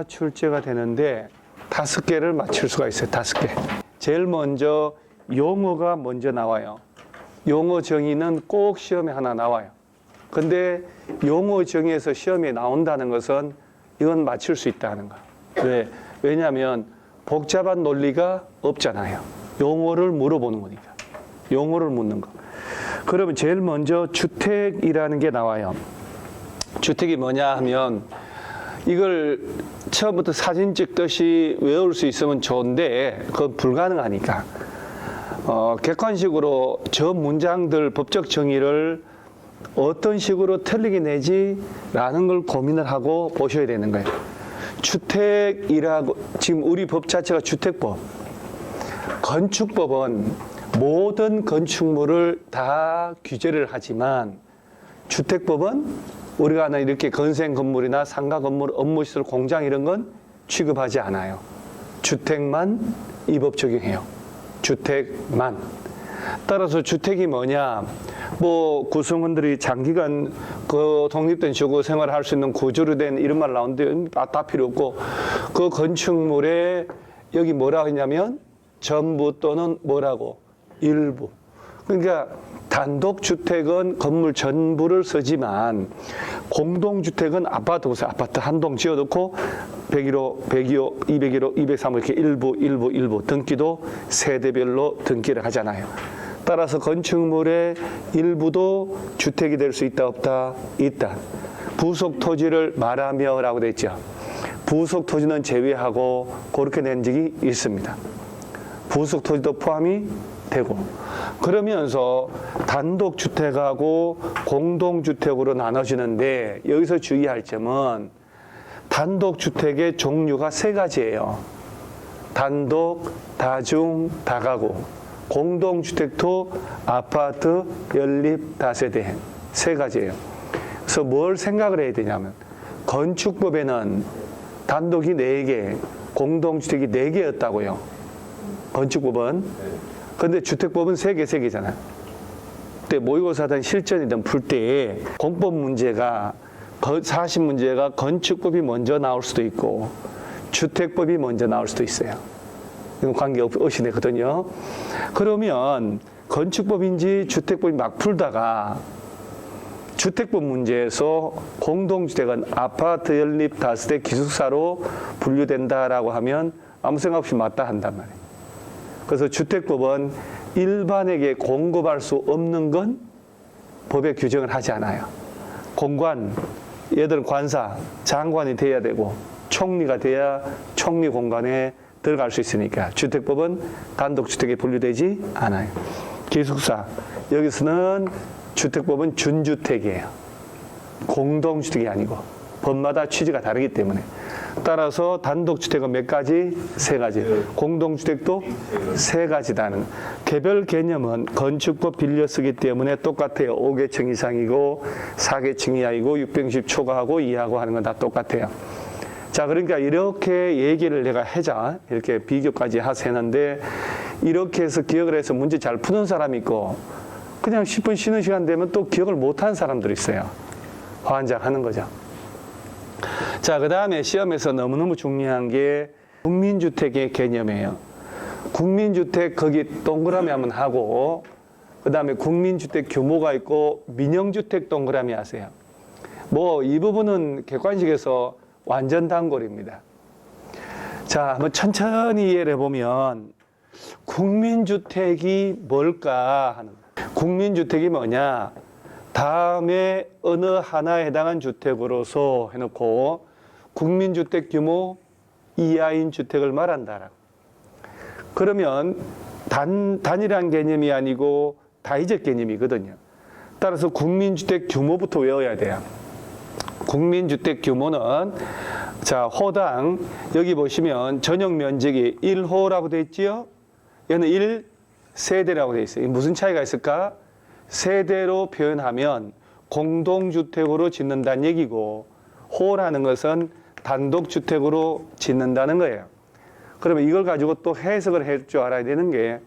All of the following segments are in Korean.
출제가 되는데 5개를 맞출 수가 있어요. 5개. 제일 먼저 용어가 먼저 나와요. 용어 정의는 꼭 시험에 하나 나와요. 근데 용어 정의에서 시험에 나온다는 것은 이건 맞출 수 있다는 거. 왜? 왜냐하면 복잡한 논리가 없잖아요. 용어를 물어보는 거니까. 용어를 묻는 거. 그러면 제일 먼저 주택이라는 게 나와요. 주택이 뭐냐 하면 이걸 처음부터 사진 찍듯이 외울 수 있으면 좋은데 그건 불가능하니까 객관식으로 저 문장들 법적 정의를 어떤 식으로 틀리게 내지라는 걸 고민을 하고 보셔야 되는 거예요. 주택이라고 지금 우리 법 자체가 주택법. 건축법은 모든 건축물을 다 규제를 하지만 주택법은 우리가 하는 이렇게 건설 건물이나 상가 건물, 업무시설, 공장 이런 건 취급하지 않아요. 주택만 이 법 적용해요. 주택만. 따라서 주택이 뭐냐? 뭐 구성원들이 장기간 그 독립된 주거 생활을 할 수 있는 구조로 된 이런 말 나오는데 다 필요 없고 그 건축물에 여기 뭐라 하냐면 전부 또는 뭐라고? 일부. 그러니까 단독주택은 건물 전부를 쓰지만 공동주택은 아파트 보세요. 아파트 한 동 지어놓고 101호, 102호, 201호, 203호 이렇게 일부 등기도 세대별로 등기를 하잖아요. 따라서 건축물의 일부도 주택이 될 수 있다 없다? 있다. 부속 토지를 말하며 라고 돼 있죠. 부속 토지는 제외하고 그렇게 낸 적이 있습니다. 부속 토지도 포함이 되고 그러면서 단독주택하고 공동주택으로 나눠지는데 여기서 주의할 점은 단독주택의 종류가 3가지예요. 단독, 다중, 다가구. 공동주택도 아파트, 연립, 다세대 3가지예요. 그래서 뭘 생각을 해야 되냐면 건축법에는 단독이 4개, 공동주택이 4개였다고요. 건축법은. 근데 주택법은 3개잖아요. 그때 모의고사든 실전이든 풀 때 공법 문제가 사실 문제가 건축법이 먼저 나올 수도 있고 주택법이 먼저 나올 수도 있어요. 이건 관계없이거든요. 그러면 건축법인지 주택법이 막 풀다가 주택법 문제에서 공동주택은 아파트, 연립, 다세대, 기숙사로 분류된다라고 하면 아무 생각 없이 맞다 한단 말이에요. 그래서 주택법은 일반에게 공급할 수 없는 건 법에 규정을 하지 않아요. 공관, 얘들은 관사, 장관이 돼야 되고 총리가 돼야 총리 공간에 들어갈 수 있으니까 주택법은 단독주택에 분류되지 않아요. 기숙사, 여기서는 주택법은 준주택이에요. 공동주택이 아니고 법마다 취지가 다르기 때문에 따라서 단독주택은 몇 가지? 3가지. 공동주택도 3가지다는. 개별 개념은 건축법 빌려 쓰기 때문에 똑같아요. 5계층 이상이고 4계층 이하이고 610 초과하고 이하고 하는 건 다 똑같아요. 자, 그러니까 이렇게 얘기를 내가 하자. 이렇게 비교까지 하세는데 이렇게 해서 기억을 해서 문제 잘 푸는 사람이 있고 그냥 10분 쉬는 시간 되면 또 기억을 못하는 사람들이 있어요. 환장하는 거죠. 자, 그 다음에 시험에서 너무너무 중요한 게 국민주택의 개념이에요. 국민주택 거기 동그라미 한번 하고 그 다음에 국민주택 규모가 있고 민영주택 동그라미 하세요. 뭐 이 부분은 객관식에서 완전 단골입니다. 자, 한번 천천히 이해를 해보면 국민주택이 뭘까 하는 거예요. 국민주택이 뭐냐? 다음에 어느 하나에 해당한 주택으로서 해놓고 국민주택 규모 이하인 주택을 말한다라고. 그러면 단일한 개념이 아니고 다의적 개념이거든요. 따라서 국민주택 규모부터 외워야 돼요. 국민주택 규모는 자, 호당 여기 보시면 전용 면적이 1호라고 되어 있지요. 얘는 1세대라고 되어 있어요. 무슨 차이가 있을까? 세대로 표현하면 공동주택으로 짓는다는 얘기고 호라는 것은 단독주택으로 짓는다는 거예요. 그러면 이걸 가지고 또 해석을 할 줄 알아야 되는 게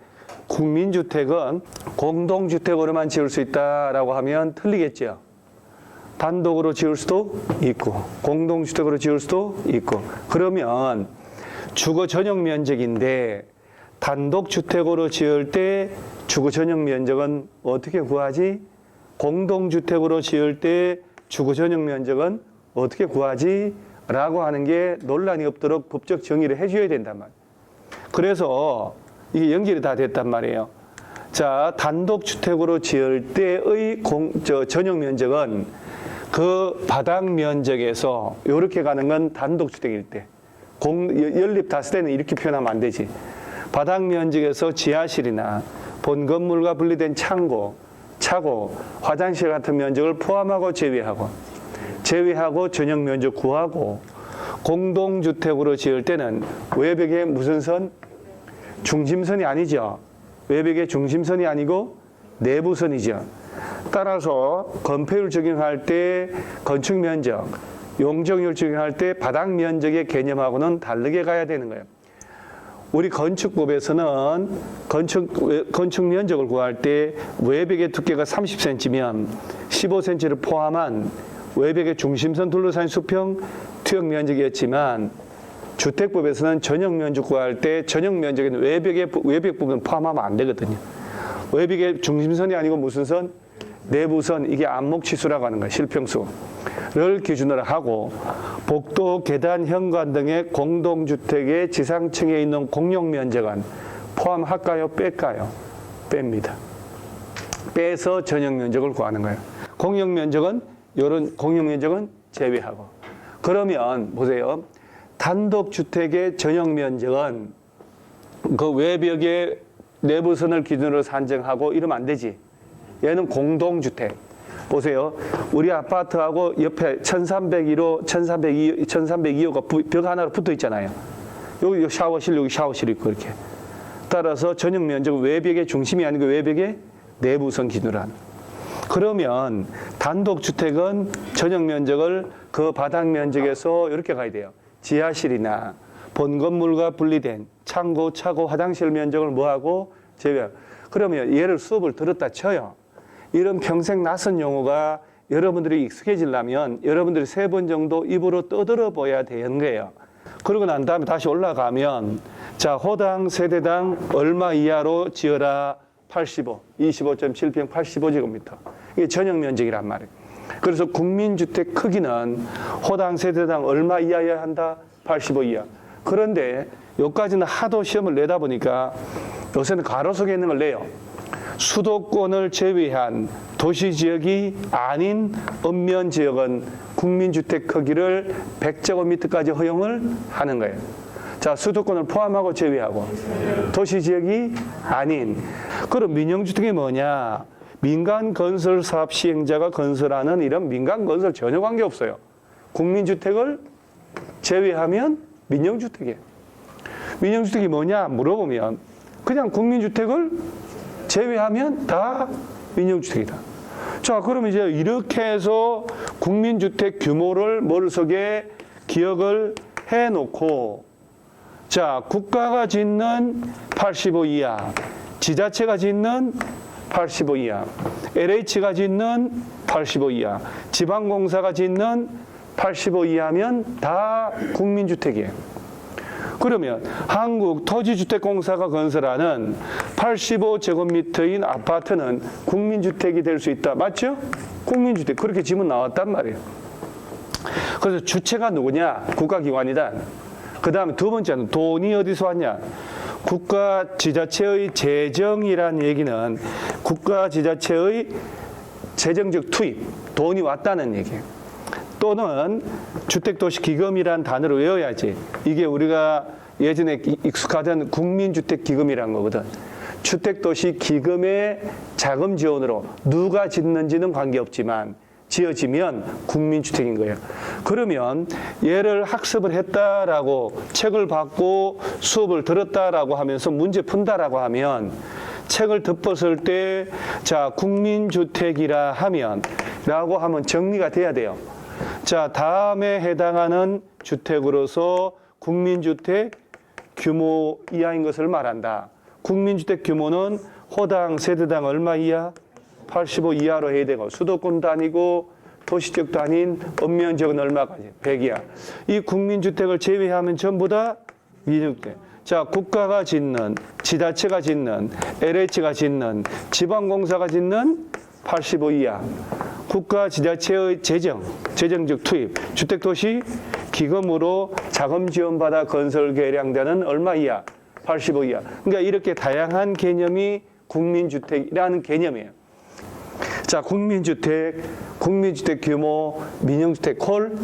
국민주택은 공동주택으로만 지을 수 있다라고 하면 틀리겠죠. 단독으로 지을 수도 있고 공동주택으로 지을 수도 있고. 그러면 주거 전용 면적인데 단독주택으로 지을 때 주거 전용 면적은 어떻게 구하지? 공동주택으로 지을 때 주거 전용 면적은 어떻게 구하지? 라고 하는 게 논란이 없도록 법적 정의를 해줘야 된단 말이에요. 그래서 이게 연결이 다 됐단 말이에요. 자, 단독주택으로 지을 때의 전용 면적은 그 바닥 면적에서 이렇게 가는 건 단독주택일 때. 연립 다세대는 이렇게 표현하면 안 되지. 바닥 면적에서 지하실이나 본 건물과 분리된 창고, 차고, 화장실 같은 면적을 포함하고 제외하고 전용 면적 구하고, 공동주택으로 지을 때는 외벽에 무슨 선? 중심선이 아니죠. 외벽의 중심선이 아니고 내부선이죠. 따라서 건폐율 적용할 때 건축 면적, 용적률 적용할 때 바닥 면적의 개념하고는 다르게 가야 되는 거예요. 우리 건축법에서는 건축 면적을 구할 때 외벽의 두께가 30cm면 15cm를 포함한 외벽의 중심선 둘러싼 수평 투영 면적이었지만, 주택법에서는 전용 면적 구할 때 전용 면적에는 외벽 부분 포함하면 안 되거든요. 외벽의 중심선이 아니고 무슨 선? 내부선, 이게 안목치수라고 하는 거예요. 실평수를 기준으로 하고, 복도, 계단, 현관 등의 공동주택의 지상층에 있는 공용 면적은 포함할까요? 뺄까요? 뺍니다. 빼서 전용 면적을 구하는 거예요. 공용 면적은, 이런 공용 면적은 제외하고. 그러면 보세요. 단독주택의 전용 면적은 그 외벽의 내부선을 기준으로 산정하고 이러면 안 되지. 얘는 공동주택. 보세요. 우리 아파트하고 옆에 1302호, 1302호가 벽 하나로 붙어 있잖아요. 여기 샤워실, 여기 샤워실 있고 이렇게. 따라서 전용 면적은 외벽의 중심이 아니고 외벽의 내부선 기준으로 하는. 그러면 단독주택은 전용 면적을 그 바닥 면적에서 이렇게 가야 돼요. 지하실이나 본 건물과 분리된 창고, 차고, 화장실 면적을 뭐하고 제외하고. 그러면 얘를 수업을 들었다 쳐요. 이런 평생 낯선 용어가 여러분들이 익숙해지려면 여러분들이 3번 정도 입으로 떠들어 보여야 되는 거예요. 그러고 난 다음에 다시 올라가면, 자, 호당, 세대당 얼마 이하로 지어라? 85, 25.7평 85제곱미터. 이게 전용 면적이란 말이에요. 그래서 국민주택 크기는 호당, 세대당 얼마 이하여야 한다? 85 이하. 그런데 여기까지는 하도 시험을 내다 보니까 요새는 가로속에 있는 걸 내요. 수도권을 제외한 도시지역이 아닌 읍면지역은 국민주택 크기를 100제곱미터까지 허용을 하는 거예요. 자, 수도권을 포함하고 제외하고. 도시지역이 아닌. 그럼 민영주택이 뭐냐? 민간건설 사업 시행자가 건설하는 이런 민간건설 전혀 관계없어요. 국민주택을 제외하면 민영주택이에요. 민영주택이 뭐냐 물어보면 그냥 국민주택을 제외하면 다 민영주택이다. 자, 그러면 이제 이렇게 해서 국민주택 규모를 머릿속에 기억을 해놓고, 자, 국가가 짓는 85 이하, 지자체가 짓는 85 이하, LH가 짓는 85 이하, 지방공사가 짓는 85 이하면 다 국민주택이에요. 그러면 한국토지주택공사가 건설하는 85제곱미터인 아파트는 국민주택이 될 수 있다. 맞죠? 국민주택. 그렇게 지문 나왔단 말이에요. 그래서 주체가 누구냐? 국가기관이다. 그 다음에 두 번째는 돈이 어디서 왔냐? 국가 지자체의 재정이란 얘기는 국가 지자체의 재정적 투입, 돈이 왔다는 얘기예요. 또는 주택도시기금이란 단어를 외워야지. 이게 우리가 예전에 익숙하던 국민주택기금이란 거거든. 주택도시기금의 자금 지원으로 누가 짓는지는 관계없지만 지어지면 국민주택인 거예요. 그러면 얘를 학습을 했다라고, 책을 받고 수업을 들었다라고 하면서 문제 푼다라고 하면, 책을 덮었을 때, 자, 국민주택이라 하면, 라고 하면 정리가 돼야 돼요. 자, 다음에 해당하는 주택으로서 국민주택 규모 이하인 것을 말한다. 국민주택 규모는 호당, 세대당 얼마 이하? 85 이하로 해야 되고, 수도권도 아니고 도시적도 아닌 읍면 지역은 얼마까지? 100이야. 이 국민주택을 제외하면 전부 다 민영주택. 자, 국가가 짓는, 지자체가 짓는, LH가 짓는, 지방공사가 짓는 85 이하. 국가 지자체의 재정적 투입, 주택도시 기금으로 자금 지원받아 건설 계량되는 얼마 이하? 85 이하. 그러니까 이렇게 다양한 개념이 국민주택이라는 개념이에요. 자, 국민주택 규모, 민영주택 콜,